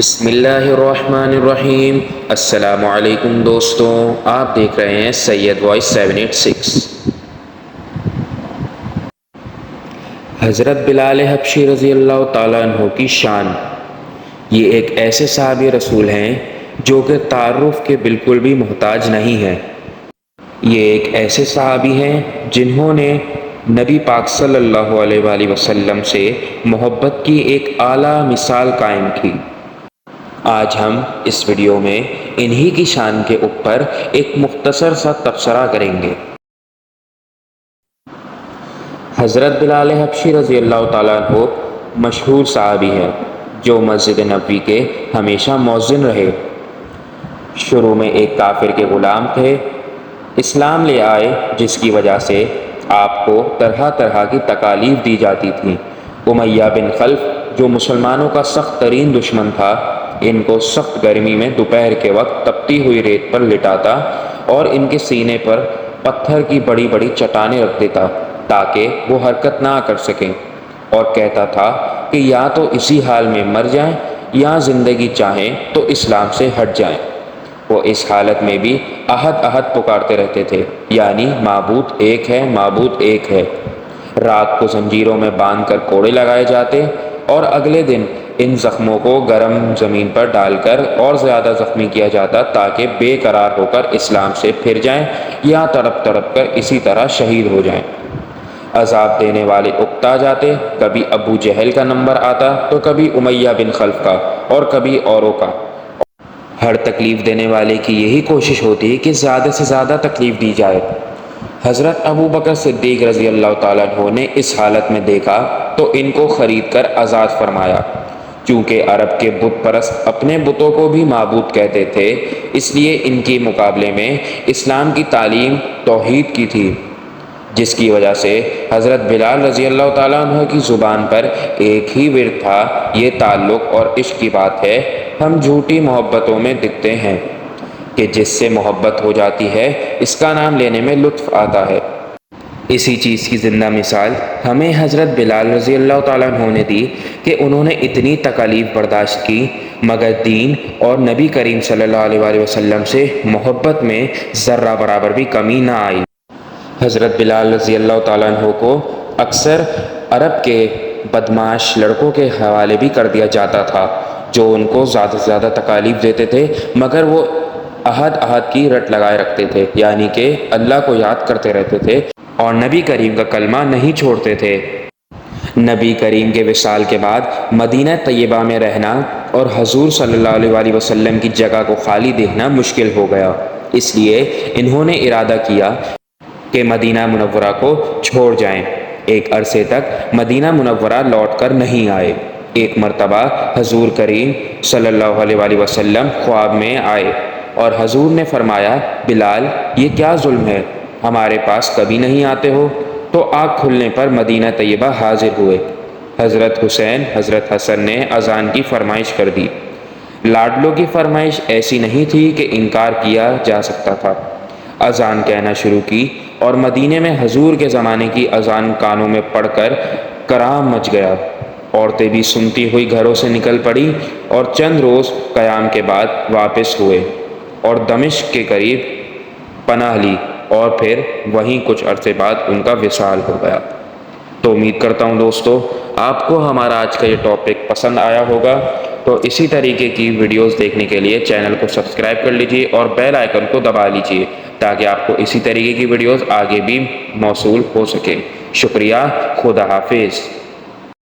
بسم اللہ الرحمن الرحیم۔ السلام علیکم دوستوں، آپ دیکھ رہے ہیں سید وائس 786۔ حضرت بلال حبشی رضی اللہ تعالیٰ عنہ کی شان۔ یہ ایک ایسے صحابی رسول ہیں جو کہ تعارف کے بالکل بھی محتاج نہیں ہیں۔ یہ ایک ایسے صحابی ہیں جنہوں نے نبی پاک صلی اللہ علیہ وآلہ وسلم سے محبت کی ایک اعلیٰ مثال قائم کی۔ آج ہم اس ویڈیو میں انہی کی شان کے اوپر ایک مختصر سا تبصرہ کریں گے۔ حضرت بلال حبشی رضی اللہ تعالیٰ عنہ مشہور صحابی ہیں جو مسجد نبوی کے ہمیشہ مؤذن رہے۔ شروع میں ایک کافر کے غلام تھے، اسلام لے آئے جس کی وجہ سے آپ کو طرح طرح کی تکالیف دی جاتی تھیں۔ امیہ بن خلف جو مسلمانوں کا سخت ترین دشمن تھا، ان کو سخت گرمی میں دوپہر کے وقت تپتی ہوئی ریت پر لٹاتا اور ان کے سینے پر پتھر کی بڑی بڑی چٹانیں رکھ دیتا تاکہ وہ حرکت نہ کر سکیں، اور کہتا تھا کہ یا تو اسی حال میں مر جائیں یا زندگی چاہیں تو اسلام سے ہٹ جائیں۔ وہ اس حالت میں بھی احد احد پکارتے رہتے تھے، یعنی معبود ایک ہے، معبود ایک ہے۔ رات کو زنجیروں میں باندھ کر کوڑے لگائے جاتے اور اگلے دن ان زخموں کو گرم زمین پر ڈال کر اور زیادہ زخمی کیا جاتا تاکہ بے قرار ہو کر اسلام سے پھر جائیں یا تڑپ تڑپ کر اسی طرح شہید ہو جائیں۔ عذاب دینے والے اکتا جاتے، کبھی ابو جہل کا نمبر آتا تو کبھی امیہ بن خلف کا اور کبھی اوروں کا۔ ہر تکلیف دینے والے کی یہی کوشش ہوتی کہ زیادہ سے زیادہ تکلیف دی جائے۔ حضرت ابو بکر صدیق رضی اللہ تعالیٰ عنہ نے اس حالت میں دیکھا تو ان کو خرید کر آزاد فرمایا۔ چونکہ عرب کے بت پرست اپنے بتوں کو بھی معبود کہتے تھے، اس لیے ان کے مقابلے میں اسلام کی تعلیم توحید کی تھی، جس کی وجہ سے حضرت بلال رضی اللہ تعالیٰ عنہ کی زبان پر ایک ہی ورد تھا، یہ تعلق اور عشق کی بات ہے۔ ہم جھوٹی محبتوں میں دکھتے ہیں کہ جس سے محبت ہو جاتی ہے اس کا نام لینے میں لطف آتا ہے۔ اسی چیز کی زندہ مثال ہمیں حضرت بلال رضی اللہ تعالیٰ عنہ نے دی کہ انہوں نے اتنی تکالیف برداشت کی مگر دین اور نبی کریم صلی اللہ علیہ وآلہ وسلم سے محبت میں ذرہ برابر بھی کمی نہ آئی۔ حضرت بلال رضی اللہ تعالیٰ عنہ کو اکثر عرب کے بدمعاش لڑکوں کے حوالے بھی کر دیا جاتا تھا جو ان کو زیادہ سے زیادہ تکالیف دیتے تھے، مگر وہ احد احد کی رٹ لگائے رکھتے تھے، یعنی کہ اللہ کو یاد کرتے رہتے تھے اور نبی کریم کا کلمہ نہیں چھوڑتے تھے۔ نبی کریم کے وصال کے بعد مدینہ طیبہ میں رہنا اور حضور صلی اللہ علیہ وآلہ وسلم کی جگہ کو خالی دیکھنا مشکل ہو گیا، اس لیے انہوں نے ارادہ کیا کہ مدینہ منورہ کو چھوڑ جائیں۔ ایک عرصے تک مدینہ منورہ لوٹ کر نہیں آئے۔ ایک مرتبہ حضور کریم صلی اللہ علیہ وآلہ وسلم خواب میں آئے اور حضور نے فرمایا، بلال یہ کیا ظلم ہے، ہمارے پاس کبھی نہیں آتے ہو؟ تو آنکھ کھلنے پر مدینہ طیبہ حاضر ہوئے۔ حضرت حسین حضرت حسن نے اذان کی فرمائش کر دی۔ لاڈلوں کی فرمائش ایسی نہیں تھی کہ انکار کیا جا سکتا تھا۔ اذان کہنا شروع کی اور مدینے میں حضور کے زمانے کی اذان کانوں میں پڑھ کر کرام مچ گیا۔ عورتیں بھی سنتی ہوئی گھروں سے نکل پڑی اور چند روز قیام کے بعد واپس ہوئے اور دمشق کے قریب پناہ لی اور پھر وہیں کچھ عرصے بعد ان کا وصال ہو گیا۔ تو امید کرتا ہوں دوستو آپ کو ہمارا آج کا یہ ٹاپک پسند آیا ہوگا، تو اسی طریقے کی ویڈیوز دیکھنے کے لیے چینل کو سبسکرائب کر لیجئے اور بیل آئیکن کو دبا لیجئے تاکہ آپ کو اسی طریقے کی ویڈیوز آگے بھی موصول ہو سکے۔ شکریہ، خدا حافظ۔